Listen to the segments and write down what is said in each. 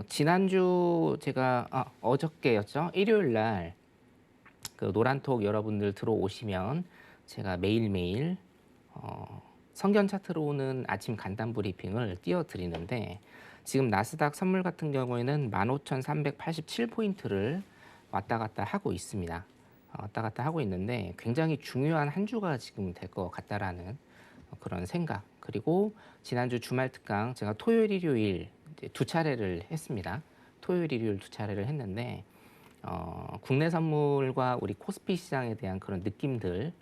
지난주 제가 어저께였죠. 일요일 날 그 노란톡 여러분들 들어오시면 제가 매일매일 성견 차트로 오는 아침 간단 브리핑을 띄워 드리는데, 지금 나스닥 선물 같은 경우에는 15,387포인트를 왔다 갔다 하고 있습니다. 왔다 갔다 하고 있는데 굉장히 중요한 한 주가 지금 될 것 같다라는 그런 생각. 그리고 지난주 주말 특강 제가 토요일 일요일 이제 두 차례를 했습니다. 토요일 일요일 두 차례를 했는데 국내 선물과 우리 코스피 시장에 대한 그런 느낌들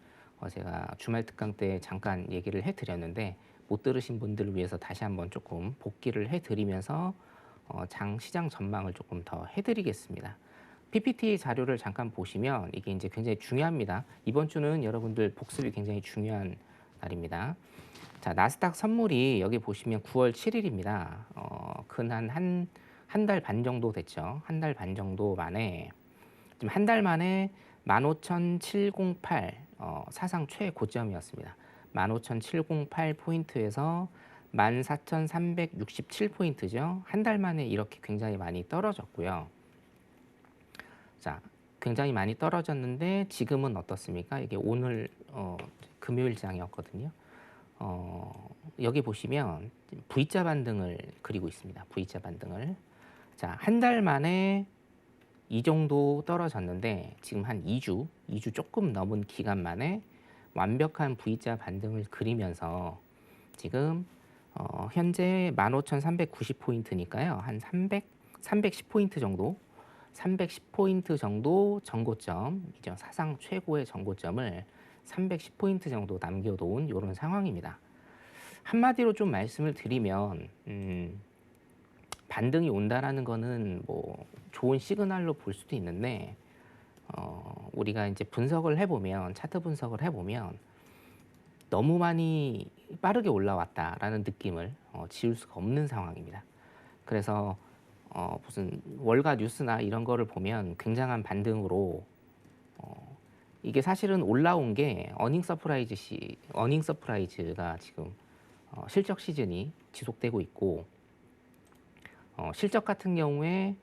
제가 주말 특강 때 잠깐 얘기를 해드렸는데, 못 들으신 분들을 위해서 다시 한번 조금 복기를 해드리면서 장 시장 전망을 조금 더 해드리겠습니다. PPT 자료를 잠깐 보시면 이게 이제 굉장히 중요합니다. 이번 주는 여러분들 복습이 굉장히 중요한 날입니다. 자, 나스닥 선물이 여기 보시면 9월 7일입니다. 근한 한 달 반 정도 됐죠. 한 달 반 정도 만에, 지금 한 달 만에 15,708 사상 최고점이었습니다. 15,708포인트에서 14,367포인트죠. 한 달 만에 이렇게 굉장히 많이 떨어졌고요. 자, 굉장히 많이 떨어졌는데 지금은 어떻습니까? 이게 오늘 금요일장이었거든요. 여기 보시면 V자 반등을 그리고 있습니다. V자 반등을. 자, 한 달 만에 이 정도 떨어졌는데 지금 한 2주 조금 넘은 기간 만에 완벽한 V자 반등을 그리면서 지금 현재 15,390포인트니까요. 한 310포인트 정도, 310포인트 정도 정고점이죠. 사상 최고의 정고점을 310포인트 정도 남겨놓은 이런 상황입니다. 한마디로 좀 말씀을 드리면 반등이 온다라는 거는 뭐 좋은 시그널로 볼 수도 있는데, 우리가 이제 분석을 해보면, 차트 분석을 해보면 너무 많이 빠르게 올라왔다라는 느낌을 지울 수가 없는 상황입니다. 그래서 무슨 월가 뉴스나 이런 거를 보면 굉장한 반등으로, 이게 사실은 올라온 게 어닝 서프라이즈가 지금 실적 시즌이 지속되고 있고, 실적 같은 경우에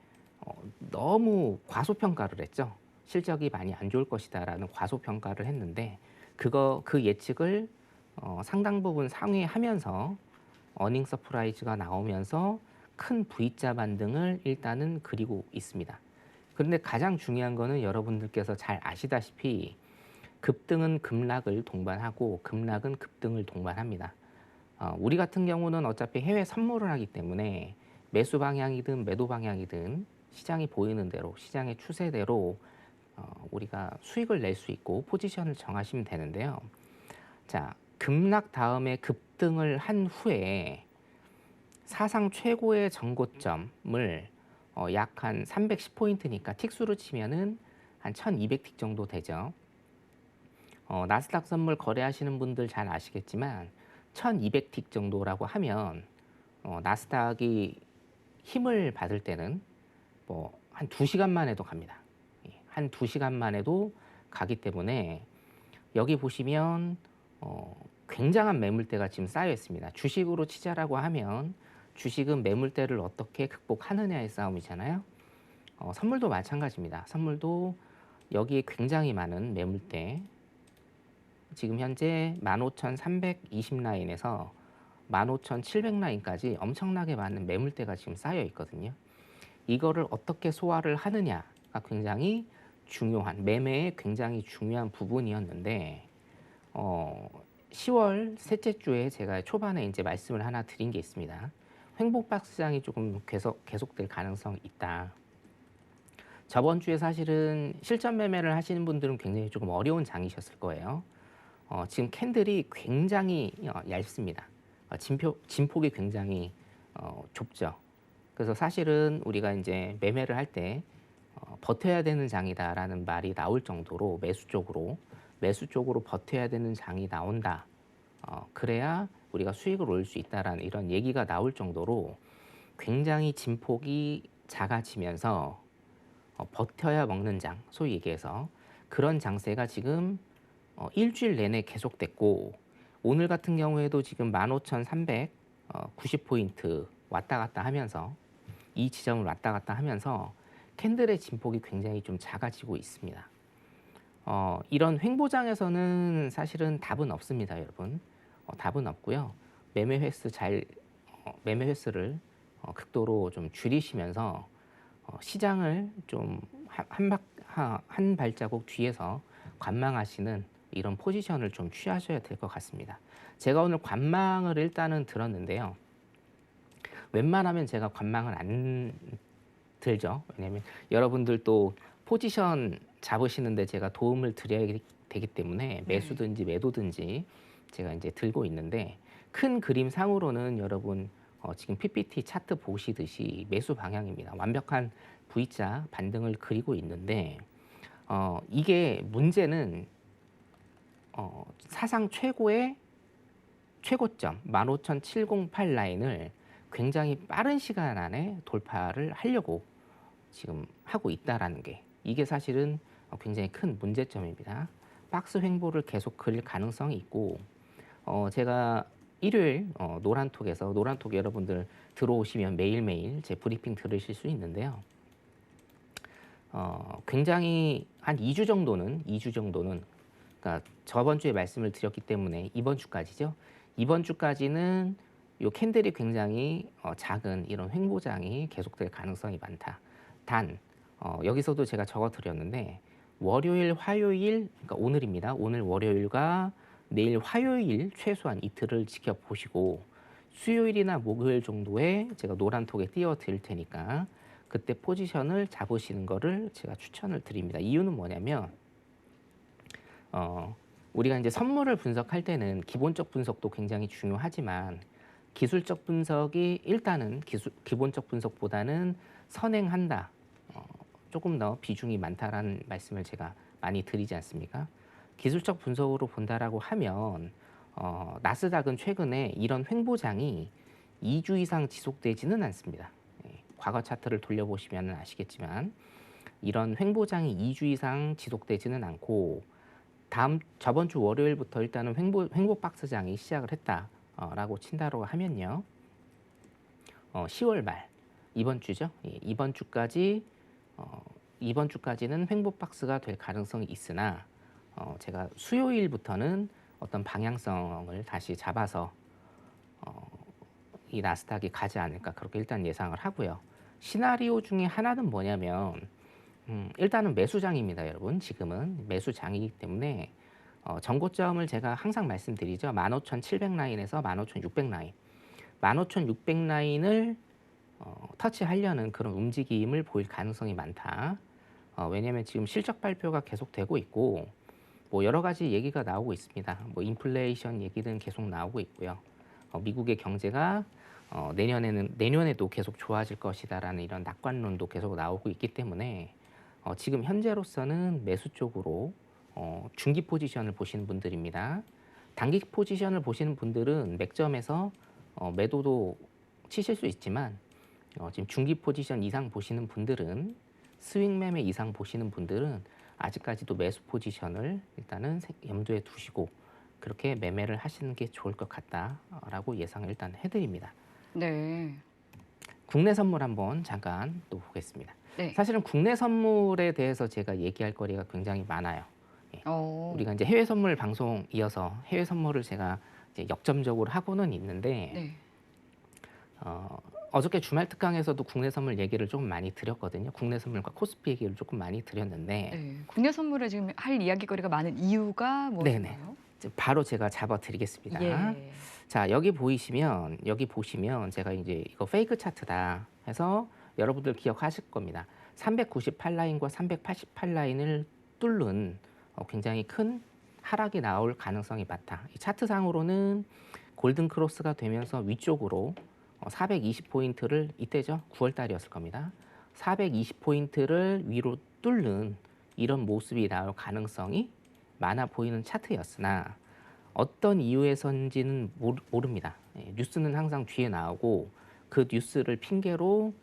너무 과소평가를 했죠. 실적이 많이 안 좋을 것이다라는 과소평가를 했는데 그 예측을 상당 부분 상회하면서 어닝 서프라이즈가 나오면서 큰 V자 반등을 일단은 그리고 있습니다. 그런데 가장 중요한 거는 여러분들께서 잘 아시다시피 급등은 급락을 동반하고 급락은 급등을 동반합니다. 우리 같은 경우는 어차피 해외 선물을 하기 때문에 매수 방향이든 매도 방향이든 시장이 보이는 대로, 시장의 추세대로 우리가 수익을 낼 수 있고 포지션을 정하시면 되는데요. 자, 급락 다음에 급등을 한 후에 사상 최고의 정고점을 약 한 310포인트니까 틱수로 치면은 한 1200틱 정도 되죠. 나스닥 선물 거래하시는 분들 잘 아시겠지만 1200틱 정도라고 하면 나스닥이 힘을 받을 때는 뭐 한 2시간만 해도 갑니다. 한 2시간만 해도 가기 때문에 여기 보시면 굉장한 매물대가 지금 쌓여 있습니다. 주식으로 치자라고 하면 주식은 매물대를 어떻게 극복하느냐의 싸움이잖아요. 선물도 마찬가지입니다. 선물도 여기에 굉장히 많은 매물대, 지금 현재 15,320 라인에서 15,700 라인까지 엄청나게 많은 매물대가 지금 쌓여 있거든요. 이거를 어떻게 소화를 하느냐가 굉장히 중요한, 매매의 굉장히 중요한 부분이었는데 10월 셋째 주에 제가 초반에 이제 말씀을 하나 드린 게 있습니다. 횡보박스장이 조금 계속될 가능성이 있다. 저번 주에 사실은 실전 매매를 하시는 분들은 굉장히 조금 어려운 장이셨을 거예요. 지금 캔들이 굉장히 얇습니다. 진폭이 굉장히 좁죠. 그래서 사실은 우리가 이제 매매를 할 때 버텨야 되는 장이다라는 말이 나올 정도로 매수 쪽으로 버텨야 되는 장이 나온다. 그래야 우리가 수익을 올릴 수 있다라는 이런 얘기가 나올 정도로 굉장히 진폭이 작아지면서 버텨야 먹는 장, 소위 얘기해서 그런 장세가 지금 일주일 내내 계속됐고, 오늘 같은 경우에도 지금 15,390포인트 왔다 갔다 하면서 이 지점을 왔다 갔다 하면서 캔들의 진폭이 굉장히 좀 작아지고 있습니다. 이런 횡보장에서는 사실은 답은 없습니다, 여러분. 답은 없고요. 매매 횟수 매매 횟수를 극도로 좀 줄이시면서 시장을 좀 한 발자국 뒤에서 관망하시는 이런 포지션을 좀 취하셔야 될 것 같습니다. 제가 오늘 관망을 일단은 들었는데요. 웬만하면 제가 관망을 안 들죠. 왜냐하면 여러분들도 포지션 잡으시는데 제가 도움을 드려야 되기 때문에 네. 매수든지 매도든지 제가 이제 들고 있는데, 큰 그림 상으로는 여러분 지금 PPT 차트 보시듯이 매수 방향입니다. 완벽한 V자 반등을 그리고 있는데, 이게 문제는 사상 최고의 최고점 15,708 라인을 굉장히 빠른 시간 안에 돌파를 하려고 지금 하고 있다라는 게, 이게 사실은 굉장히 큰 문제점입니다. 박스 횡보를 계속 그릴 가능성이 있고, 제가 일요일 노란톡 여러분들 들어오시면 매일매일 제 브리핑 들으실 수 있는데요. 굉장히 한 2주 정도는, 그러니까 저번 주에 말씀을 드렸기 때문에 이번 주까지죠. 이번 주까지는 요 캔들이 굉장히 작은 이런 횡보장이 계속될 가능성이 많다. 단 여기서도 제가 적어 드렸는데, 월요일, 화요일, 그러니까 오늘입니다. 오늘 월요일과 내일 화요일 최소한 이틀을 지켜보시고, 수요일이나 목요일 정도에 제가 노란톡에 띄워 드릴 테니까 그때 포지션을 잡으시는 거를 제가 추천을 드립니다. 이유는 뭐냐면 우리가 이제 선물을 분석할 때는 기본적 분석도 굉장히 중요하지만, 기술적 분석이 일단은 기본적 분석보다는 선행한다, 조금 더 비중이 많다라는 말씀을 제가 많이 드리지 않습니까? 기술적 분석으로 본다라고 하면 나스닥은 최근에 이런 횡보장이 2주 이상 지속되지는 않습니다. 과거 차트를 돌려보시면 아시겠지만 이런 횡보장이 2주 이상 지속되지는 않고, 저번 주 월요일부터 일단은 횡보 박스장이 시작을 했다라고 친다고 하면요. 10월 말 이번 주죠. 이번 주까지는 횡보 박스가 될 가능성이 있으나, 제가 수요일부터는 어떤 방향성을 다시 잡아서 이 나스닥이 가지 않을까, 그렇게 일단 예상을 하고요. 시나리오 중에 하나는 뭐냐면 일단은 매수장입니다, 여러분. 지금은 매수장이기 때문에 전고점을 제가 항상 말씀드리죠. 15,700 라인에서 15,600 라인, 15,600 라인을 터치하려는 그런 움직임을 보일 가능성이 많다. 왜냐하면 지금 실적 발표가 계속되고 있고, 뭐 여러 가지 얘기가 나오고 있습니다. 뭐 인플레이션 얘기는 계속 나오고 있고요. 미국의 경제가 내년에도 계속 좋아질 것이다라는 이런 낙관론도 계속 나오고 있기 때문에 지금 현재로서는 매수 쪽으로 중기 포지션을 보시는 분들입니다. 단기 포지션을 보시는 분들은 맥점에서 매도도 치실 수 있지만, 지금 중기 포지션 이상 보시는 분들은, 스윙 매매 이상 보시는 분들은 아직까지도 매수 포지션을 일단은 염두에 두시고 그렇게 매매를 하시는 게 좋을 것 같다라고 예상을 일단 해드립니다. 네. 국내 선물 한번 잠깐 또 보겠습니다. 네. 사실은 국내 선물에 대해서 제가 얘기할 거리가 굉장히 많아요. 예. 어. 우리가 이제 해외 선물 방송 이어서 해외 선물을 제가 이제 역점적으로 하고는 있는데, 네. 어저께 주말 특강에서도 국내 선물 얘기를 조금 많이 드렸거든요. 국내 선물과 코스피 얘기를 조금 많이 드렸는데, 네. 국내 선물에 지금 할 이야기거리가 많은 이유가 네네. 무엇인가요? 바로 제가 잡아드리겠습니다. 예. 자, 여기 보시면 제가 이제 이거 페이크 차트다 해서 여러분들 기억하실 겁니다. 398 라인과 388 라인을 뚫는 굉장히 큰 하락이 나올 가능성이 많다. 이 차트상으로는 골든 크로스가 되면서 위쪽으로 420포인트를, 이때죠. 9월 달이었을 겁니다. 420포인트를 위로 뚫는 이런 모습이 나올 가능성이 많아 보이는 차트였으나, 어떤 이유에서인지는 모릅니다. 뉴스는 항상 뒤에 나오고 그 뉴스를 핑계로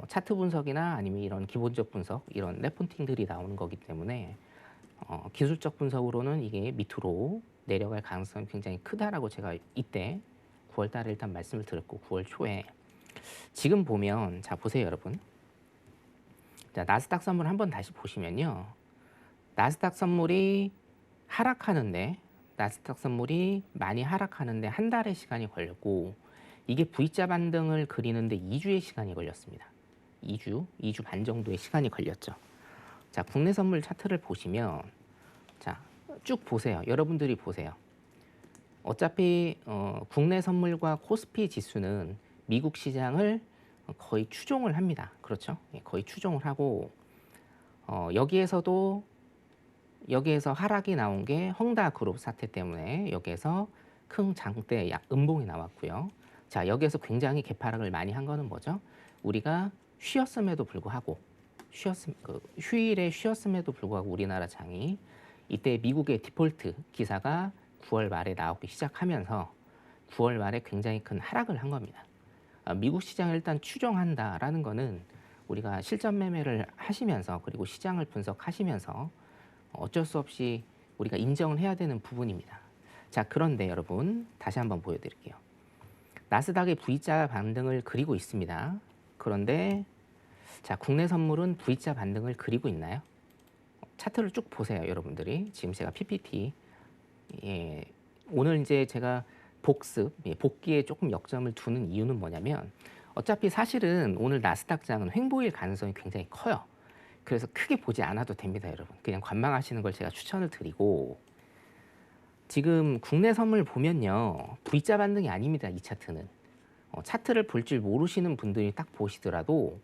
차트 분석이나 아니면 이런 기본적 분석, 이런 레포팅들이 나오는 거기 때문에 기술적 분석으로는 이게 밑으로 내려갈 가능성이 굉장히 크다라고 제가 이때 9월 달에 일단 말씀을 드렸고, 9월 초에 지금 보면 자 보세요 여러분. 자 나스닥 선물 한번 다시 보시면요. 나스닥 선물이 하락하는데 나스닥 선물이 많이 하락하는데 한 달의 시간이 걸렸고 이게 V자 반등을 그리는데 2주의 시간이 걸렸습니다. 2주 반 정도의 시간이 걸렸죠. 자 국내 선물 차트를 보시면 자 쭉 보세요. 여러분들이 보세요. 어차피 국내 선물과 코스피 지수는 미국 시장을 거의 추종을 합니다. 그렇죠? 예, 거의 추종을 하고 여기에서 하락이 나온 게 헝다 그룹 사태 때문에 여기에서 큰 장대 음봉이 나왔고요. 자 여기에서 굉장히 개파락을 많이 한 거는 뭐죠? 우리가 쉬었음에도 불구하고 휴일에 쉬었음에도 불구하고 우리나라 장이 이때 미국의 디폴트 기사가 9월 말에 나오기 시작하면서 9월 말에 굉장히 큰 하락을 한 겁니다. 미국 시장을 일단 추종한다라는 거는 우리가 실전 매매를 하시면서 그리고 시장을 분석하시면서 어쩔 수 없이 우리가 인정을 해야 되는 부분입니다. 자, 그런데 여러분 다시 한번 보여드릴게요. 나스닥의 V자 반등을 그리고 있습니다. 그런데 자, 국내 선물은 V자 반등을 그리고 있나요? 차트를 쭉 보세요, 여러분들이. 지금 제가 PPT 오늘 이제 제가 복귀에 조금 역점을 두는 이유는 뭐냐면 어차피 사실은 오늘 나스닥장은 횡보일 가능성이 굉장히 커요. 그래서 크게 보지 않아도 됩니다, 여러분. 그냥 관망하시는 걸 제가 추천을 드리고 지금 국내 선물 보면요. V자 반등이 아닙니다, 이 차트는. 차트를 볼 줄 모르시는 분들이 딱 보시더라도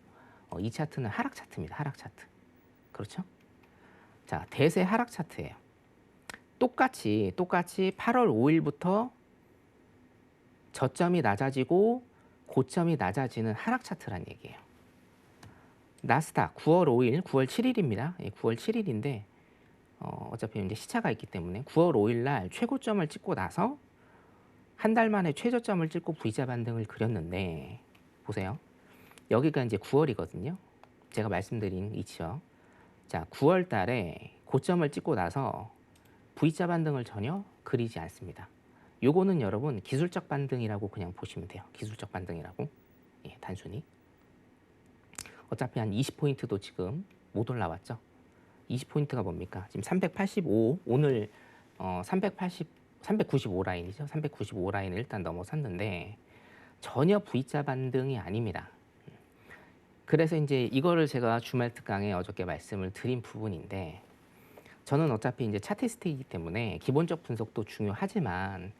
이 차트는 하락 차트입니다, 하락 차트. 그렇죠? 자, 대세 하락 차트예요. 똑같이 8월 5일부터 저점이 낮아지고 고점이 낮아지는 하락 차트란 얘기예요. 나스닥 9월 5일, 9월 7일입니다. 9월 7일인데 어차피 이제 시차가 있기 때문에 9월 5일 날 최고점을 찍고 나서 한 달 만에 최저점을 찍고 V자 반등을 그렸는데 보세요. 여기가 이제 9월이거든요. 제가 말씀드린 위치요. 자, 9월 달에 고점을 찍고 나서 V자 반등을 전혀 그리지 않습니다. 요거는 여러분 기술적 반등이라고 그냥 보시면 돼요. 기술적 반등이라고. 예, 단순히. 어차피 한 20포인트도 지금 못 올라왔죠. 20포인트가 뭡니까? 지금 385, 오늘 395 라인이죠. 395 라인을 일단 넘어섰는데 전혀 V자 반등이 아닙니다. 그래서 이제 이거를 제가 주말 특강에 어저께 말씀을 드린 부분인데 저는 어차피 이제 차트스트이기 때문에 기본적 분석도 중요하지만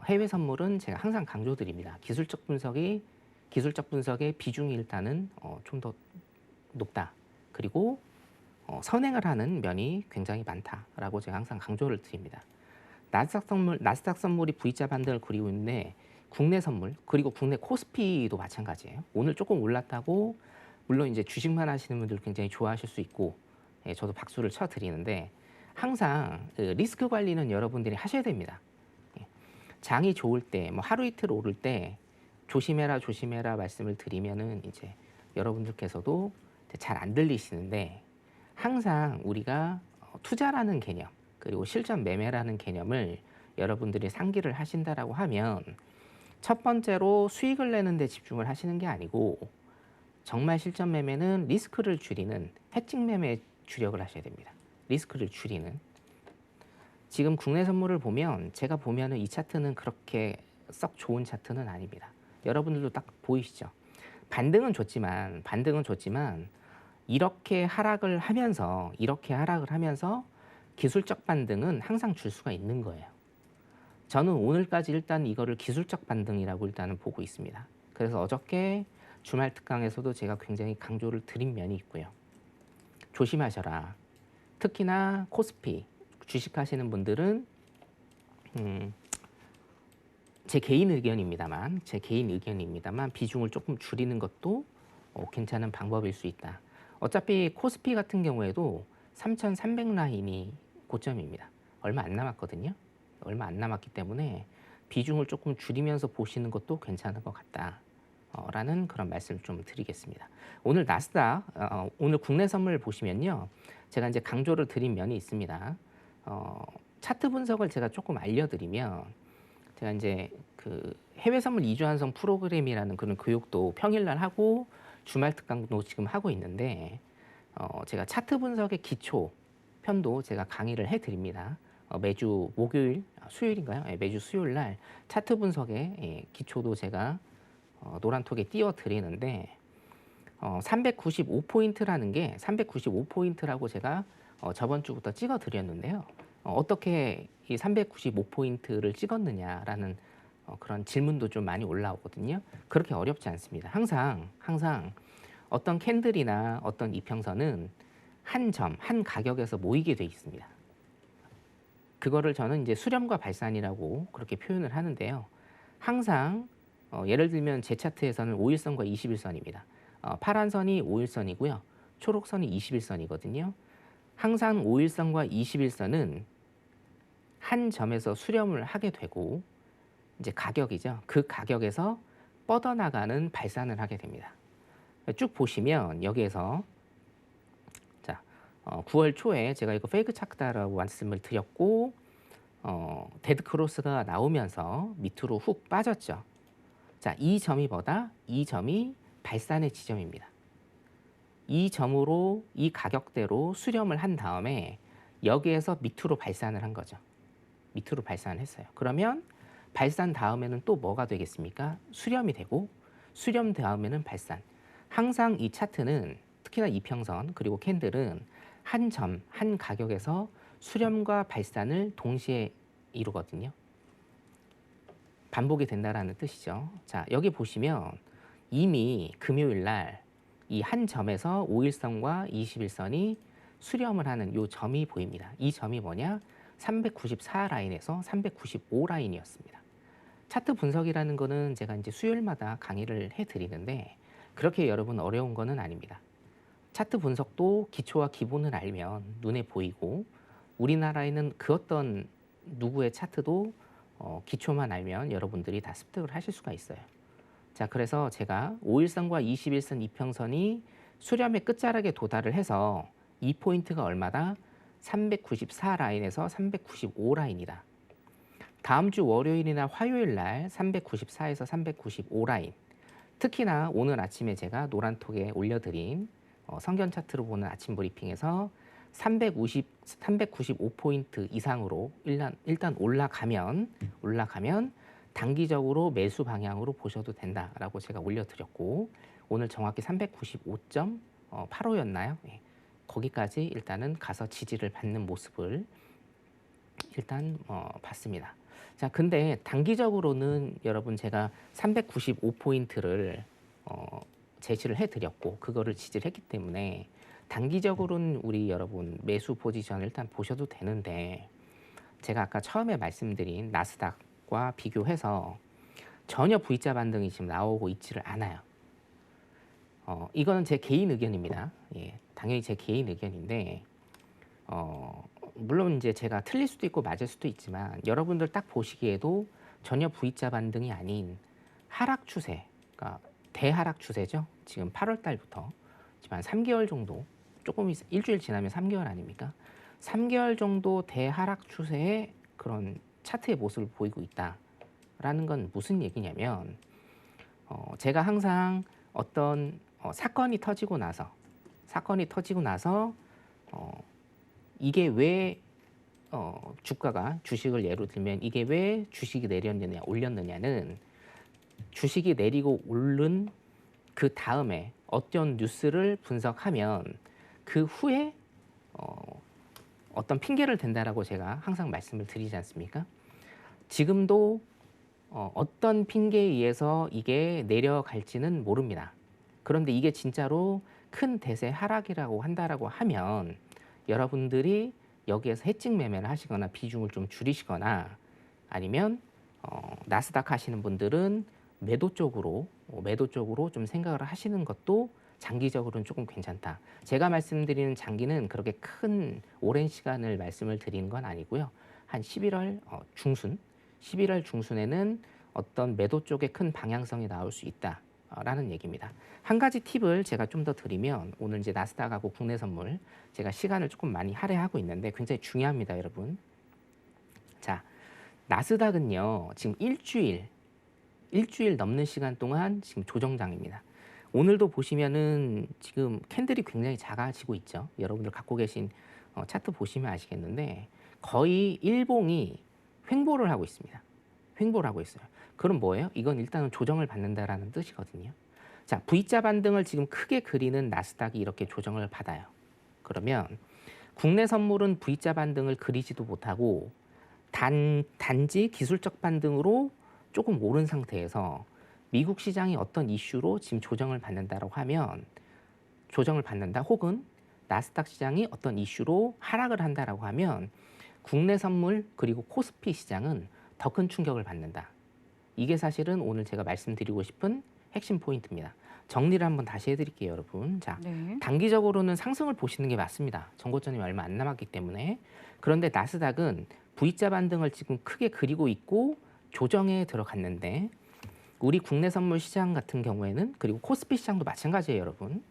해외 선물은 제가 항상 강조드립니다. 기술적 분석의 비중이 일단은 좀 더 높다. 그리고 선행을 하는 면이 굉장히 많다라고 제가 항상 강조를 드립니다. 나스닥 선물이 V자 반등을 그리고 있는데 국내 선물 그리고 국내 코스피도 마찬가지예요. 오늘 조금 올랐다고 물론 이제 주식만 하시는 분들 굉장히 좋아하실 수 있고 예, 저도 박수를 쳐드리는데 항상 리스크 관리는 여러분들이 하셔야 됩니다. 예, 장이 좋을 때, 뭐 하루 이틀 오를 때 조심해라 말씀을 드리면은 이제 여러분들께서도 잘 안 들리시는데 항상 우리가 투자라는 개념 그리고 실전 매매라는 개념을 여러분들이 상기를 하신다라고 하면 첫 번째로 수익을 내는 데 집중을 하시는 게 아니고 정말 실전 매매는 리스크를 줄이는 해칭 매매에 주력을 하셔야 됩니다. 리스크를 줄이는. 지금 국내 선물을 보면 제가 보면은 이 차트는 그렇게 썩 좋은 차트는 아닙니다. 여러분들도 딱 보이시죠? 반등은 줬지만 이렇게 하락을 하면서 기술적 반등은 항상 줄 수가 있는 거예요. 저는 오늘까지 일단 이거를 기술적 반등이라고 일단은 보고 있습니다. 그래서 어저께 주말 특강에서도 제가 굉장히 강조를 드린 면이 있고요. 조심하셔라. 특히나 코스피 주식하시는 분들은 제 개인 의견입니다만 비중을 조금 줄이는 것도 괜찮은 방법일 수 있다. 어차피 코스피 같은 경우에도 3,300 라인이 고점입니다. 얼마 안 남았거든요. 얼마 안 남았기 때문에 비중을 조금 줄이면서 보시는 것도 괜찮은 것 같다. 라는 그런 말씀을 좀 드리겠습니다. 오늘 나스닥, 오늘 국내 선물 보시면요. 제가 이제 강조를 드린 면이 있습니다. 차트 분석을 제가 조금 알려드리면 제가 이제 그 해외 선물 2주 환송 프로그램이라는 그런 교육도 평일날 하고 주말 특강도 지금 하고 있는데 제가 차트 분석의 기초 편도 제가 강의를 해드립니다. 매주 목요일, 수요일인가요? 예, 매주 수요일 날 차트 분석의 기초도 제가 노란톡에 띄워드리는데 395포인트라는 게 395포인트라고 제가 저번 주부터 찍어드렸는데요. 어떻게 이 395포인트를 찍었느냐라는 그런 질문도 좀 많이 올라오거든요. 그렇게 어렵지 않습니다. 항상 어떤 캔들이나 어떤 이평선은 한 점, 한 가격에서 모이게 돼 있습니다. 그거를 저는 이제 수렴과 발산이라고 그렇게 표현을 하는데요. 항상 예를 들면 제 차트에서는 5일선과 21선입니다. 파란 선이 5일선이고요. 초록선이 21선이거든요. 항상 5일선과 21선은 한 점에서 수렴을 하게 되고 이제 가격이죠. 그 가격에서 뻗어나가는 발산을 하게 됩니다. 쭉 보시면 여기에서 자 9월 초에 제가 이거 페이크 차트라고 말씀을 드렸고 데드 크로스가 나오면서 밑으로 훅 빠졌죠. 자, 이 점이 발산의 지점입니다. 이 점으로 이 가격대로 수렴을 한 다음에 여기에서 밑으로 발산을 한 거죠. 밑으로 발산했어요. 그러면 발산 다음에는 또 뭐가 되겠습니까? 수렴이 되고 수렴 다음에는 발산. 항상 이 차트는 특히나 이평선 그리고 캔들은 한 점, 한 가격에서 수렴과 발산을 동시에 이루거든요. 반복이 된다라는 뜻이죠. 자, 여기 보시면 이미 금요일 날 이 한 점에서 5일선과 21선이 수렴을 하는 이 점이 보입니다. 이 점이 뭐냐? 394 라인에서 395 라인이었습니다. 차트 분석이라는 거는 제가 이제 수요일마다 강의를 해드리는데 그렇게 여러분 어려운 거는 아닙니다. 차트 분석도 기초와 기본을 알면 눈에 보이고 우리나라에는 그 어떤 누구의 차트도 기초만 알면 여러분들이 다 습득을 하실 수가 있어요. 자, 그래서 제가 5일선과 21선 이평선이 수렴의 끝자락에 도달을 해서 이 포인트가 얼마다? 394 라인에서 395 라인이다. 다음 주 월요일이나 화요일 날 394에서 395 라인. 특히나 오늘 아침에 제가 노란톡에 올려드린 성견 차트로 보는 아침 브리핑에서 395포인트 이상으로 일단 올라가면 단기적으로 매수 방향으로 보셔도 된다라고 제가 올려드렸고 오늘 정확히 395.85였나요? 네. 거기까지 일단은 가서 지지를 받는 모습을 일단 봤습니다. 자, 근데 단기적으로는 여러분 제가 395포인트를 제시를 해드렸고 그거를 지지를 했기 때문에 단기적으로는 우리 여러분 매수 포지션을 일단 보셔도 되는데 제가 아까 처음에 말씀드린 나스닥과 비교해서 전혀 V자 반등이 지금 나오고 있지를 않아요. 이거는 제 개인 의견입니다. 예, 당연히 제 개인 의견인데 물론 이제 제가 틀릴 수도 있고 맞을 수도 있지만 여러분들 딱 보시기에도 전혀 V자 반등이 아닌 하락 추세, 그러니까 대하락 추세죠. 지금 8월 달부터 지금 한 3개월 정도, 조금 일주일 지나면 3개월 아닙니까? 3개월 정도 대하락 추세의 그런 차트의 모습을 보이고 있다라는 건 무슨 얘기냐면 제가 항상 어떤 사건이 터지고 나서 이게 왜 주가가 주식을 예로 들면 이게 왜 주식이 내렸느냐 올렸느냐는 주식이 내리고 오른 그 다음에 어떤 뉴스를 분석하면 그 후에 어떤 핑계를 댄다라고 제가 항상 말씀을 드리지 않습니까? 지금도 어떤 핑계에 의해서 이게 내려갈지는 모릅니다. 그런데 이게 진짜로 큰 대세 하락이라고 한다라고 하면 여러분들이 여기에서 해증 매매를 하시거나 비중을 좀 줄이시거나 아니면 나스닥 하시는 분들은 매도 쪽으로 좀 생각을 하시는 것도 장기적으로는 조금 괜찮다. 제가 말씀드리는 장기는 그렇게 큰 오랜 시간을 말씀을 드리는 건 아니고요. 한 11월 중순에는 어떤 매도 쪽에 큰 방향성이 나올 수 있다라는 얘기입니다. 한 가지 팁을 제가 좀 더 드리면 오늘 이제 나스닥하고 국내 선물 제가 시간을 조금 많이 할애하고 있는데 굉장히 중요합니다, 여러분. 자, 나스닥은요, 지금 일주일 넘는 시간 동안 지금 조정장입니다. 오늘도 보시면은 지금 캔들이 굉장히 작아지고 있죠. 여러분들 갖고 계신 차트 보시면 아시겠는데 거의 일봉이 횡보를 하고 있습니다. 횡보를 하고 있어요. 그럼 뭐예요? 이건 일단은 조정을 받는다라는 뜻이거든요. 자, V자 반등을 지금 크게 그리는 나스닥이 이렇게 조정을 받아요. 그러면 국내 선물은 V자 반등을 그리지도 못하고 단지 기술적 반등으로 조금 오른 상태에서 미국 시장이 어떤 이슈로 지금 조정을 받는다라고 하면 조정을 받는다 혹은 나스닥 시장이 어떤 이슈로 하락을 한다라고 하면 국내 선물 그리고 코스피 시장은 더 큰 충격을 받는다. 이게 사실은 오늘 제가 말씀드리고 싶은 핵심 포인트입니다. 정리를 한번 다시 해드릴게요, 여러분. 자, 네. 단기적으로는 상승을 보시는 게 맞습니다. 정고점이 얼마 안 남았기 때문에. 그런데 나스닥은 V자 반등을 지금 크게 그리고 있고 조정에 들어갔는데 우리 국내 선물 시장 같은 경우에는 그리고 코스피 시장도 마찬가지예요, 여러분.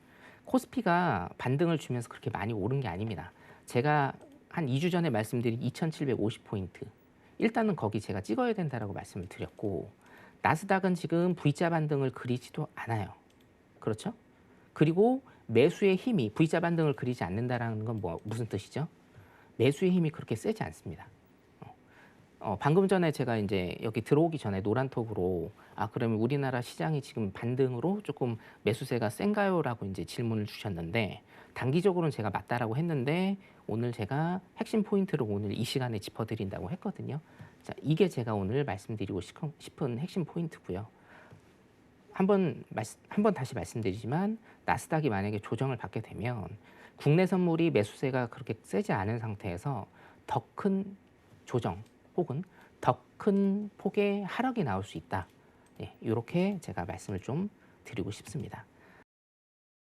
코스피가 반등을 주면서 그렇게 많이 오른 게 아닙니다. 제가 한 2주 전에 말씀드린 2750포인트. 일단은 거기 제가 찍어야 된다라고 말씀을 드렸고 나스닥은 지금 V자 반등을 그리지도 않아요. 그렇죠? 그리고 매수의 힘이 V자 반등을 그리지 않는다라는 건 무슨 뜻이죠? 매수의 힘이 그렇게 세지 않습니다. 방금 전에 제가 이제 여기 들어오기 전에 노란톡으로 그러면 우리나라 시장이 지금 반등으로 조금 매수세가 센가요?라고 이제 질문을 주셨는데 단기적으로는 제가 맞다라고 했는데 오늘 제가 핵심 포인트를 오늘 이 시간에 짚어드린다고 했거든요. 자, 이게 제가 오늘 말씀드리고 싶은 핵심 포인트고요. 한번 다시 말씀드리지만 나스닥이 만약에 조정을 받게 되면 국내 선물이 매수세가 그렇게 세지 않은 상태에서 더 큰 조정 혹은 더 큰 폭의 하락이 나올 수 있다. 예, 이렇게 제가 말씀을 좀 드리고 싶습니다.